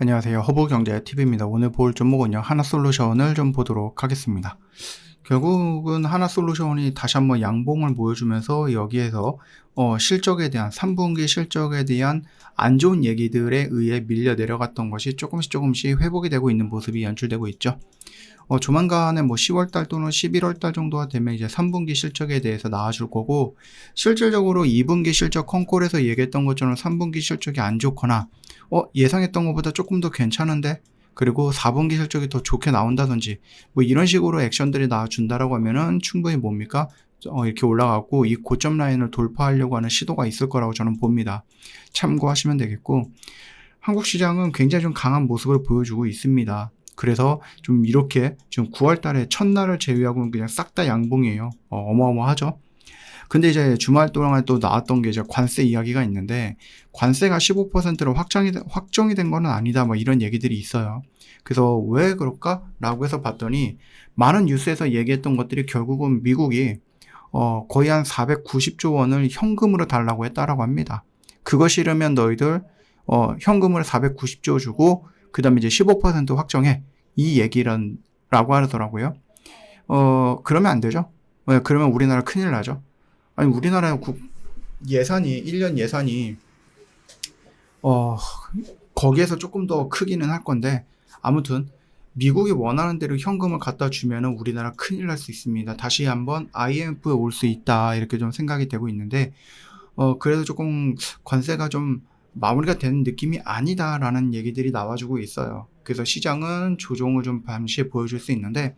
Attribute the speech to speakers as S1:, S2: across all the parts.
S1: 안녕하세요. 허브경제TV입니다. 오늘 볼 종목은요, 하나솔루션을 좀 보도록 하겠습니다. 결국은 하나솔루션이 다시 한번 양봉을 보여주면서 여기에서 실적에 대한 3분기 실적에 대한 안 좋은 얘기들에 의해 밀려 내려갔던 것이 조금씩 회복이 되고 있는 모습이 연출되고 있죠. 조만간에 10월달 또는 11월달 정도가 되면 이제 3분기 실적에 대해서 나와줄 거고, 실질적으로 2분기 실적 컨콜에서 얘기했던 것처럼 3분기 실적이 안 좋거나, 예상했던 것보다 조금 더 괜찮은데? 그리고 4분기 실적이 더 좋게 나온다든지, 이런 식으로 액션들이 나와준다라고 하면은 충분히 뭡니까? 이렇게 올라가고 이 고점 라인을 돌파하려고 하는 시도가 있을 거라고 저는 봅니다. 참고하시면 되겠고, 한국 시장은 굉장히 좀 강한 모습을 보여주고 있습니다. 그래서 좀 이렇게 지금 9월 달에 첫날을 제외하고는 그냥 싹 다 양봉이에요. 어마어마하죠. 근데 이제 주말 동안 또 나왔던 게 이제 관세 이야기가 있는데, 관세가 15%로 확정이 된 거는 아니다, 이런 얘기들이 있어요. 그래서 왜 그럴까라고 해서 봤더니, 많은 뉴스에서 얘기했던 것들이 결국은 미국이 거의 한 490조 원을 현금으로 달라고 했다라고 합니다. 그거 싫으면 너희들 현금을 490조 주고 그 다음에 이제 15% 확정해, 이 얘기라고 하더라고요. 그러면 안 되죠. 그러면 우리나라 큰일 나죠. 아니, 우리나라 예산이 1년 예산이 거기에서 조금 더 크기는 할 건데, 아무튼 미국이 원하는 대로 현금을 갖다 주면은 우리나라 큰일 날 수 있습니다. 다시 한번 IMF에 올 수 있다, 이렇게 좀 생각이 되고 있는데, 그래도 조금 관세가 좀 마무리가 되는 느낌이 아니다라는 얘기들이 나와주고 있어요. 그래서 시장은 조정을 좀 잠시 보여줄 수 있는데,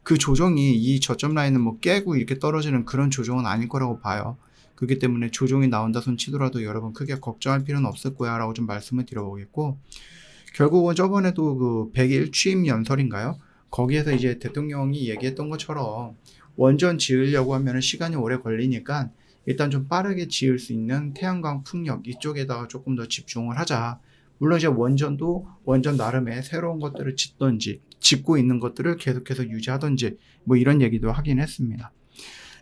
S1: 그 조정이 이 저점 라인을 깨고 이렇게 떨어지는 그런 조정은 아닐 거라고 봐요. 그렇기 때문에 조정이 나온다 손 치더라도 여러분 크게 걱정할 필요는 없을 거야 라고 좀 말씀을 드려보겠고, 결국은 저번에도 그 100일 취임 연설인가요? 거기에서 이제 대통령이 얘기했던 것처럼 원전 지으려고 하면 시간이 오래 걸리니까 일단 좀 빠르게 지을 수 있는 태양광 풍력 이쪽에다가 조금 더 집중을 하자. 물론 이제 원전도 원전 나름의 새로운 것들을 짓고 있는 것들을 계속해서 유지하든지 이런 얘기도 하긴 했습니다.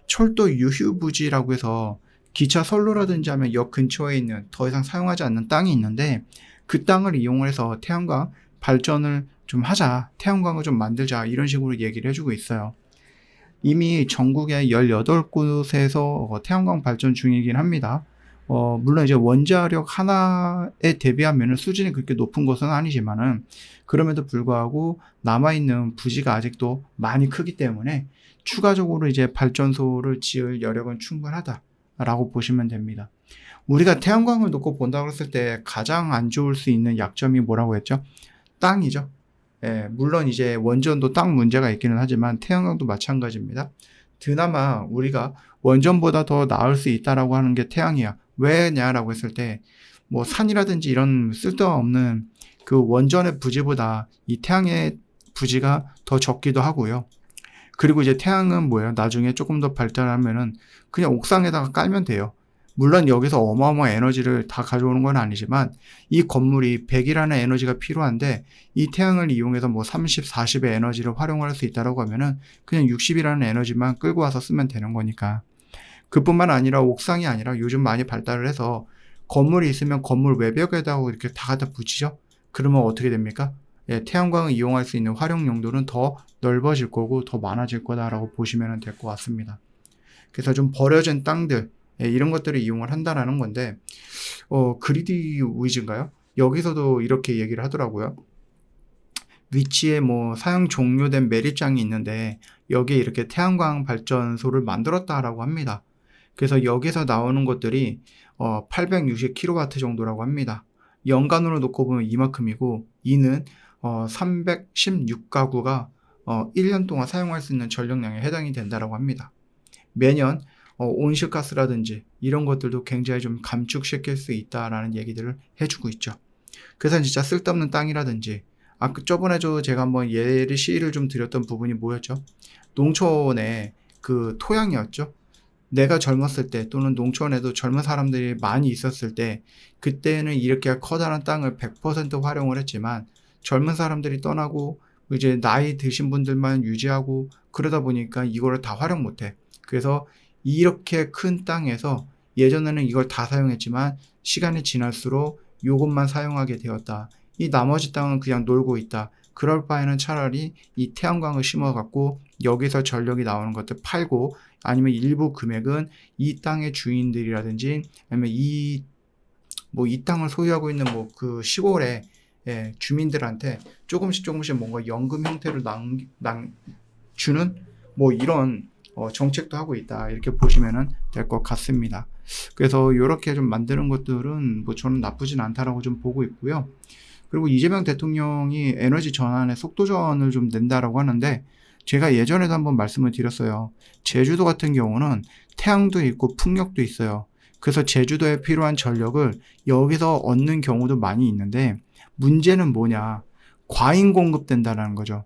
S1: 철도 유휴부지라고 해서 기차 선로라든지 하면 역 근처에 있는 더 이상 사용하지 않는 땅이 있는데, 그 땅을 이용해서 태양광 발전을 좀 하자, 태양광을 좀 만들자, 이런 식으로 얘기를 해주고 있어요. 이미 전국에 18곳에서 태양광 발전 중이긴 합니다. 물론 이제 원자력 하나에 대비하면 수준이 그렇게 높은 것은 아니지만은, 그럼에도 불구하고 남아있는 부지가 아직도 많이 크기 때문에 추가적으로 이제 발전소를 지을 여력은 충분하다라고 보시면 됩니다. 우리가 태양광을 놓고 본다고 했을 때 가장 안 좋을 수 있는 약점이 뭐라고 했죠? 땅이죠. 물론 이제 원전도 땅 문제가 있기는 하지만 태양광도 마찬가지입니다. 그나마 우리가 원전보다 더 나을 수 있다라고 하는 게 태양이야. 왜냐라고 했을 때 산이라든지 이런 쓸데없는 그 원전의 부지보다 이 태양의 부지가 더 적기도 하고요. 그리고 이제 태양은 뭐예요? 나중에 조금 더 발달하면은 그냥 옥상에다가 깔면 돼요. 물론 여기서 어마어마한 에너지를 다 가져오는 건 아니지만, 이 건물이 100이라는 에너지가 필요한데 이 태양을 이용해서 30, 40의 에너지를 활용할 수 있다고 하면은 그냥 60이라는 에너지만 끌고 와서 쓰면 되는 거니까. 그뿐만 아니라 옥상이 아니라 요즘 많이 발달을 해서 건물이 있으면 건물 외벽에다가 이렇게 다 갖다 붙이죠. 그러면 어떻게 됩니까? 태양광을 이용할 수 있는 활용 용도는 더 넓어질 거고 더 많아질 거다라고 보시면 될 것 같습니다. 그래서 좀 버려진 땅들, 이런 것들을 이용을 한다라는 건데, 그리디 위즈인가요? 여기서도 이렇게 얘기를 하더라고요. 위치에 사용 종료된 매립장이 있는데 여기에 이렇게 태양광 발전소를 만들었다라고 합니다. 그래서 여기서 나오는 것들이 860kW 정도라고 합니다. 연간으로 놓고 보면 이만큼이고, 이는 316가구가 1년 동안 사용할 수 있는 전력량에 해당이 된다라고 합니다. 매년 온실가스라든지 이런 것들도 굉장히 좀 감축시킬 수 있다라는 얘기들을 해주고 있죠. 그래서 진짜 쓸데없는 땅이라든지, 저번에 제가 한번 시를 좀 드렸던 부분이 뭐였죠? 농촌의 그 토양이었죠. 내가 젊었을 때 또는 농촌에도 젊은 사람들이 많이 있었을 때, 그때는 이렇게 커다란 땅을 100% 활용을 했지만 젊은 사람들이 떠나고 이제 나이 드신 분들만 유지하고 그러다 보니까 이거를 다 활용 못해. 그래서 이렇게 큰 땅에서 예전에는 이걸 다 사용했지만 시간이 지날수록 이것만 사용하게 되었다. 이 나머지 땅은 그냥 놀고 있다. 그럴 바에는 차라리 이 태양광을 심어갖고 여기서 전력이 나오는 것들 팔고 아니면 일부 금액은 이 땅의 주인들이라든지 아니면 이 땅을 소유하고 있는 뭐 그 시골의 주민들한테 조금씩 뭔가 연금 형태로 주는 뭐 이런 정책도 하고 있다. 이렇게 보시면 될 것 같습니다. 그래서 이렇게 좀 만드는 것들은 뭐 저는 나쁘진 않다라고 좀 보고 있고요. 그리고 이재명 대통령이 에너지 전환의 속도전을 좀 낸다라고 하는데 제가 예전에도 한번 말씀을 드렸어요. 제주도 같은 경우는 태양도 있고 풍력도 있어요. 그래서 제주도에 필요한 전력을 여기서 얻는 경우도 많이 있는데 문제는 뭐냐? 과잉 공급된다는 거죠.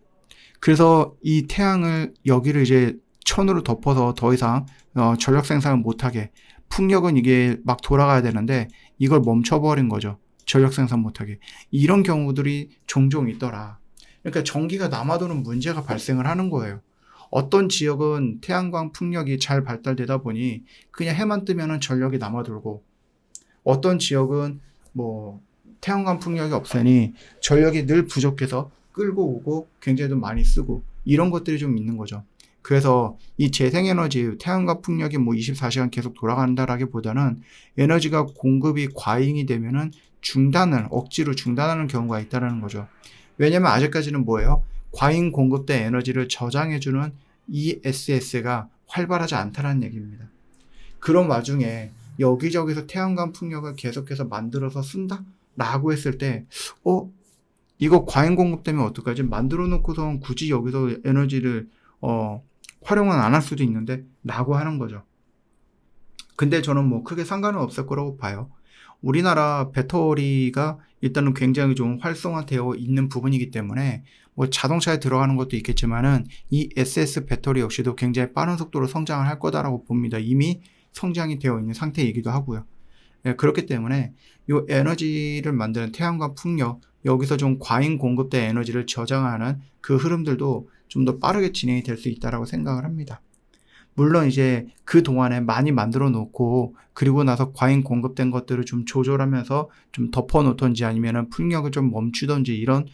S1: 그래서 이 태양을 여기를 이제 천으로 덮어서 더 이상 전력 생산을 못하게 풍력은 이게 막 돌아가야 되는데 이걸 멈춰버린 거죠. 전력 생산 못하게. 이런 경우들이 종종 있더라. 그러니까 전기가 남아도는 문제가 발생을 하는 거예요. 어떤 지역은 태양광 풍력이 잘 발달되다 보니 그냥 해만 뜨면은 전력이 남아돌고 어떤 지역은 뭐 태양광 풍력이 없으니 전력이 늘 부족해서 끌고 오고 굉장히 좀 많이 쓰고 이런 것들이 좀 있는 거죠. 그래서 이 재생에너지 태양광 풍력이 뭐 24시간 계속 돌아간다라기보다는 에너지가 공급이 과잉이 되면은 억지로 중단하는 경우가 있다는 거죠. 왜냐면 아직까지는 뭐예요? 과잉 공급된 에너지를 저장해주는 ESS가 활발하지 않다는 얘기입니다. 그런 와중에 여기저기서 태양광 풍력을 계속해서 만들어서 쓴다? 라고 했을 때 이거 과잉 공급되면 어떡하지? 만들어 놓고선 굳이 여기서 에너지를 활용은 안 할 수도 있는데 라고 하는 거죠. 근데 저는 뭐 크게 상관은 없을 거라고 봐요. 우리나라 배터리가 일단은 굉장히 좀 활성화되어 있는 부분이기 때문에 뭐 자동차에 들어가는 것도 있겠지만은 이 SS 배터리 역시도 굉장히 빠른 속도로 성장을 할 거다라고 봅니다. 이미 성장이 되어 있는 상태이기도 하고요. 그렇기 때문에 이 에너지를 만드는 태양광 풍력 여기서 좀 과잉 공급된 에너지를 저장하는 그 흐름들도 좀 더 빠르게 진행이 될 수 있다라고 생각을 합니다. 물론 이제 그 동안에 많이 만들어 놓고 그리고 나서 과잉 공급된 것들을 좀 조절하면서 좀 덮어 놓던지 아니면은 풍력을 좀 멈추던지 이런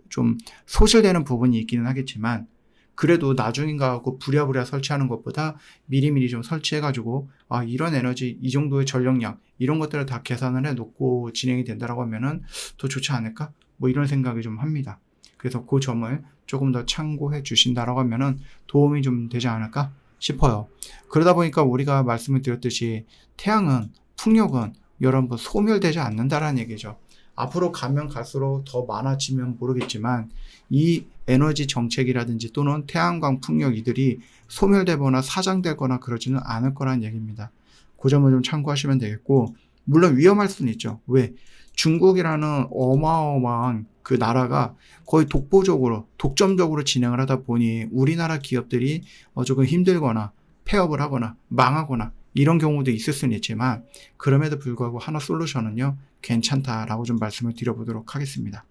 S1: 좀 소실되는 부분이 있기는 하겠지만 그래도 나중에 가고 부랴부랴 설치하는 것보다 미리미리 좀 설치해 가지고 이런 에너지 이 정도의 전력량 이런 것들을 다 계산을 해 놓고 진행이 된다라고 하면은 더 좋지 않을까? 뭐 이런 생각이 좀 합니다. 그래서 그 점을 조금 더 참고해 주신다라고 하면은 도움이 좀 되지 않을까 싶어요. 그러다 보니까 우리가 말씀을 드렸듯이 태양은 풍력은 여러분 소멸되지 않는다라는 얘기죠. 앞으로 가면 갈수록 더 많아지면 모르겠지만 이 에너지 정책이라든지 또는 태양광 풍력 이들이 소멸되거나 사장되거나 그러지는 않을 거라는 얘기입니다. 그 점을 좀 참고하시면 되겠고 물론 위험할 수는 있죠. 왜? 중국이라는 어마어마한 그 나라가 거의 독점적으로 진행을 하다 보니 우리나라 기업들이 조금 힘들거나 폐업을 하거나 망하거나 이런 경우도 있을 수는 있지만 그럼에도 불구하고 하나 솔루션은요 괜찮다라고 좀 말씀을 드려보도록 하겠습니다.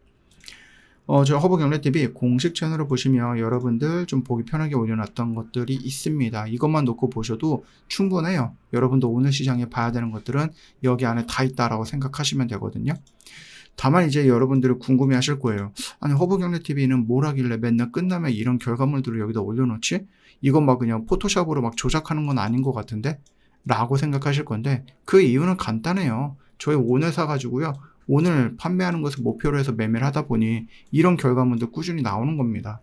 S1: 저 허브경제TV 공식 채널을 보시면 여러분들 좀 보기 편하게 올려놨던 것들이 있습니다. 이것만 놓고 보셔도 충분해요. 여러분도 오늘 시장에 봐야 되는 것들은 여기 안에 다 있다라고 생각하시면 되거든요. 다만 이제 여러분들이 궁금해 하실 거예요. 아니 허브경제TV는 뭘 하길래 맨날 끝나면 이런 결과물들을 여기다 올려놓지? 이건 막 그냥 포토샵으로 막 조작하는 건 아닌 것 같은데? 라고 생각하실 건데 그 이유는 간단해요. 저희 오늘 사가지고요. 오늘 판매하는 것을 목표로 해서 매매를 하다 보니 이런 결과물도 꾸준히 나오는 겁니다.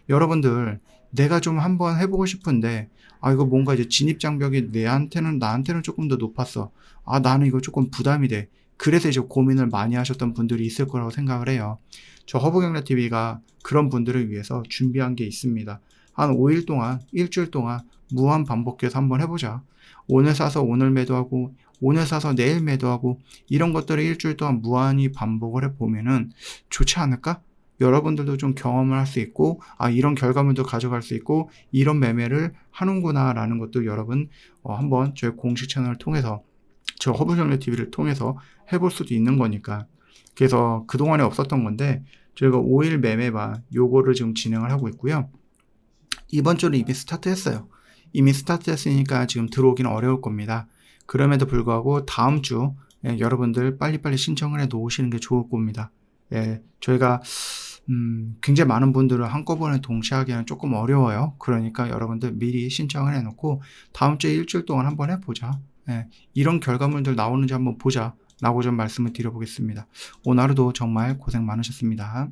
S1: 여러분들 내가 좀 한번 해보고 싶은데 이거 뭔가 이제 진입장벽이 나한테는 조금 더 높았어. 나는 이거 조금 부담이 돼. 그래서 이제 고민을 많이 하셨던 분들이 있을 거라고 생각을 해요. 저 허브경제TV가 그런 분들을 위해서 준비한 게 있습니다. 한 5일 동안, 일주일 동안 무한 반복해서 한번 해보자. 오늘 사서 오늘 매도하고 오늘 사서 내일 매도하고 이런 것들을 일주일 동안 무한히 반복을 해보면은 좋지 않을까? 여러분들도 좀 경험을 할 수 있고 이런 결과물도 가져갈 수 있고 이런 매매를 하는구나 라는 것도 여러분 한번 저희 공식 채널을 통해서 저 허브경제TV를 통해서 해볼 수도 있는 거니까 그래서 그동안에 없었던 건데 저희가 5일 매매반 요거를 지금 진행을 하고 있고요. 이번 주는 이미 스타트했어요. 이미 스타트했으니까 지금 들어오기는 어려울 겁니다. 그럼에도 불구하고 다음 주 여러분들 빨리빨리 신청을 해 놓으시는 게 좋을 겁니다. 예, 저희가 굉장히 많은 분들을 한꺼번에 동시에 하기에는 조금 어려워요. 그러니까 여러분들 미리 신청을 해 놓고 다음 주에 일주일 동안 한번 해 보자. 예, 이런 결과물들 나오는지 한번 보자. 라고 좀 말씀을 드려 보겠습니다. 오늘 하루도 정말 고생 많으셨습니다.